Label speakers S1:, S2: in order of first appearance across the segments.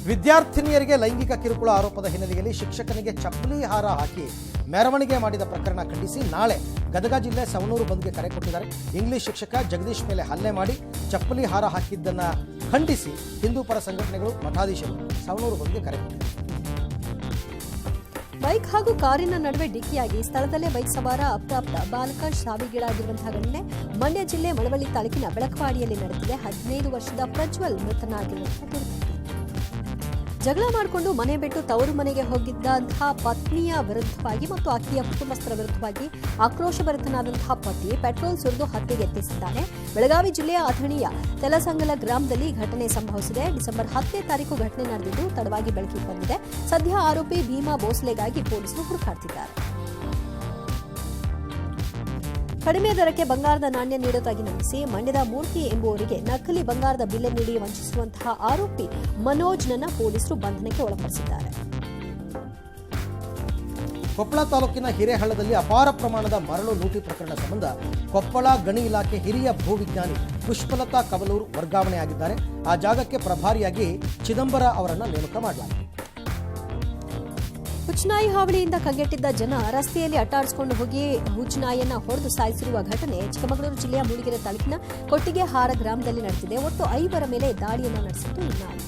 S1: ವಿದ್ಯಾರ್ಥಿನಿಯರಿಗೆ ಲೈಂಗಿಕ ಕಿರುಕುಳ ಆರೋಪದ ಹಿನ್ನೆಲೆಯಲ್ಲಿ ಶಿಕ್ಷಕನಿಗೆ ಚಪ್ಪಲಿ ಹಾರ ಹಾಕಿ ಮೆರವಣಿಗೆ ಮಾಡಿದ ಪ್ರಕರಣ ಖಂಡಿಸಿ ನಾಳೆ ಗದಗ ಜಿಲ್ಲೆ ಸವಣೂರು ಬಂದ್ಗೆ ಕರೆ ಕೊಟ್ಟಿದ್ದಾರೆ. ಇಂಗ್ಲಿಷ್ ಶಿಕ್ಷಕ ಜಗದೀಶ್ ಮೇಲೆ ಹಲ್ಲೆ ಮಾಡಿ ಚಪ್ಪಲಿ ಹಾರ ಹಾಕಿದ್ದನ್ನು ಖಂಡಿಸಿ ಹಿಂದೂ ಪರ ಸಂಘಟನೆಗಳು ಮಠಾಧೀಶರು ಸವಣೂರು ಬಂದ್ಗೆ ಕರೆ ಕೊಟ್ಟಿದ್ದಾರೆ.
S2: ಬೈಕ್ ಹಾಗೂ ಕಾರಿನ ನಡುವೆ ಡಿಕ್ಕಿಯಾಗಿ ಸ್ಥಳದಲ್ಲೇ ಬೈಕ್ ಸವಾರ ಅಪ್ರಾಪ್ತ ಬಾಲಕ ಸಾವಿಗೀಡಾಗಿರುವಂತಹ ಘಟನೆ ಮಂಡ್ಯ ಜಿಲ್ಲೆ ಮಳವಳ್ಳಿ ತಾಲೂಕಿನ ಬೆಳಕವಾಡಿಯಲ್ಲಿ ನಡೆದಿದೆ. 15 ವರ್ಷದ ಪ್ರಜ್ವಲ್ ಮೃತನಾಗಿರುವಂತಹ ಜಗಳ ಮಾಡಿಕೊಂಡು ಮನೆ ಬಿಟ್ಟು ತವರು ಮನೆಗೆ ಹೋಗಿದ್ದಂತಹ ಪತ್ನಿಯ ವಿರುದ್ಧವಾಗಿ ಮತ್ತು ಆಕೆಯ ಕುಟುಂಬಸ್ಥರ ವಿರುದ್ಧವಾಗಿ ಆಕ್ರೋಶಭರಿತನಾದಂತಹ ಪತಿ ಪೆಟ್ರೋಲ್ ಸುರಿದು ಹತ್ಯೆಗೆ ಯತ್ನಿಸಿದ್ದಾನೆ. ಬೆಳಗಾವಿ ಜಿಲ್ಲೆಯ ಅಥಣಿಯ ತೆಲಸಂಗಲ ಗ್ರಾಮದಲ್ಲಿ ಘಟನೆ ಸಂಭವಿಸಿದೆ. ಡಿಸೆಂಬರ್ 10ನೇ ತಾರೀಕು ಘಟನೆ ನಡೆದಿದ್ದು ತಡವಾಗಿ ಬೆಳಕಿಗೆ ಬಂದಿದೆ. ಸದ್ಯ ಆರೋಪಿ ಭೀಮಾ ಭೋಸ್ಲೆಗಾಗಿ ಪೊಲೀಸರು ಹುಡುಕಾಡ್ತಿದ್ದಾರೆ. ಕಡಿಮೆ ದರಕ್ಕೆ ಬಂಗಾರದ ನಾಣ್ಯ ನೀಡುವುದಾಗಿ ನಂಬಿಸಿ ಮಂಡ್ಯದ ಮೂರ್ತಿ ಎಂಬುವರಿಗೆ ನಕಲಿ ಬಂಗಾರದ ಬಿಲ್ಲೆ ನೀಡಿ ವಂಚಿಸುವಂತಹ ಆರೋಪಿ ಮನೋಜ್ನನ್ನ ಪೊಲೀಸರು ಬಂಧನಕ್ಕೆ ಒಳಪಡಿಸಿದ್ದಾರೆ.
S1: ಕೊಪ್ಪಳ ತಾಲೂಕಿನ ಹಿರೇಹಳ್ಳದಲ್ಲಿ ಅಪಾರ ಪ್ರಮಾಣದ ಮರಳು ಲೂಟಿ ಪ್ರಕರಣ ಸಂಬಂಧ ಕೊಪ್ಪಳ ಗಣಿ ಇಲಾಖೆ ಹಿರಿಯ ಭೂವಿಜ್ಞಾನಿ ಪುಷ್ಪಲತಾ ಕವಲೂರು ವರ್ಗಾವಣೆಯಾಗಿದ್ದಾರೆ. ಆ ಜಾಗಕ್ಕೆ ಪ್ರಭಾರಿಯಾಗಿ ಚಿದಂಬರ ಅವರನ್ನು ನೇಮಕ ಮಾಡಲಾಗಿದೆ.
S2: ಹುಚ್ಚನಾಯಿ ಹಾವಳಿಯಿಂದ ಕಂಗೆಟ್ಟಿದ್ದ ಜನ ರಸ್ತೆಯಲ್ಲಿ ಅಟ್ಟಾಡಿಸಿಕೊಂಡು ಹೋಗಿ ಹುಚ್ಚನಾಯಿಯನ್ನ ಹೊಡೆದು ಸಾಯಿಸಿರುವ ಘಟನೆ ಚಿಕ್ಕಮಗಳೂರು ಜಿಲ್ಲೆಯ ಮೂಡಿಗೆರೆ ತಾಲೂಕಿನ ಕೊಟ್ಟಿಗೆಹಾರ ಗ್ರಾಮದಲ್ಲಿ ನಡೆದಿದೆ. ಒಟ್ಟು 5 ಮೇಲೆ ದಾಳಿಯನ್ನು ನಡೆಸಿದ್ದು ಈ ನಾಯಿ.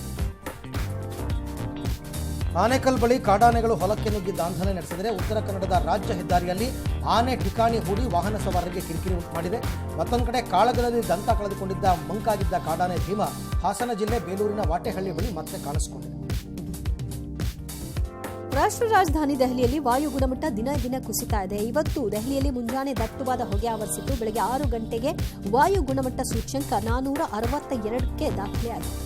S1: ಆನೇಕಲ್ ಬಳಿ ಕಾಡಾನೆಗಳು ಹೊಲಕ್ಕೆ ನುಗ್ಗಿ ದಾಂಧಲೆ ನಡೆಸಿದರೆ ಉತ್ತರ ಕನ್ನಡದ ರಾಜ್ಯ ಹೆದ್ದಾರಿಯಲ್ಲಿ ಆನೆ ಠಿಕಾಣಿ ಹೂಡಿ ವಾಹನ ಸವಾರರಿಗೆ ಕಿರಿಕಿರಿ ಉಂಟು ಮಾಡಿದೆ. ಮತ್ತೊಂದು ಕಡೆ ಕಾಳಗದಲ್ಲಿ ದಂತ ಕಳೆದುಕೊಂಡಿದ್ದ ಮಂಕಾಗಿದ್ದ ಕಾಡಾನೆ ಭೀಮ ಹಾಸನ ಜಿಲ್ಲೆ ಬೇಲೂರಿನ ವಾಟೆಹಳ್ಳಿ ಬಳಿ ಮತ್ತೆ ಕಾಣಿಸಿಕೊಂಡಿದೆ.
S2: ರಾಷ್ಟ್ರ ರಾಜಧಾನಿ ದೆಹಲಿಯಲ್ಲಿ ವಾಯು ಗುಣಮಟ್ಟ ದಿನ ದಿನ ಕುಸಿತಾ ಇದೆ. ಇವತ್ತು ದೆಹಲಿಯಲ್ಲಿ ಮುಂಜಾನೆ ದಟ್ಟವಾದ ಹೊಗೆ ಆವರಿಸಿದ್ದು ಬೆಳಗ್ಗೆ 6 ಗಂಟೆಗೆ ವಾಯು ಗುಣಮಟ್ಟ ಸೂಚ್ಯಂಕ 462ಕ್ಕೆ ದಾಖಲೆಯಾಗಿದೆ.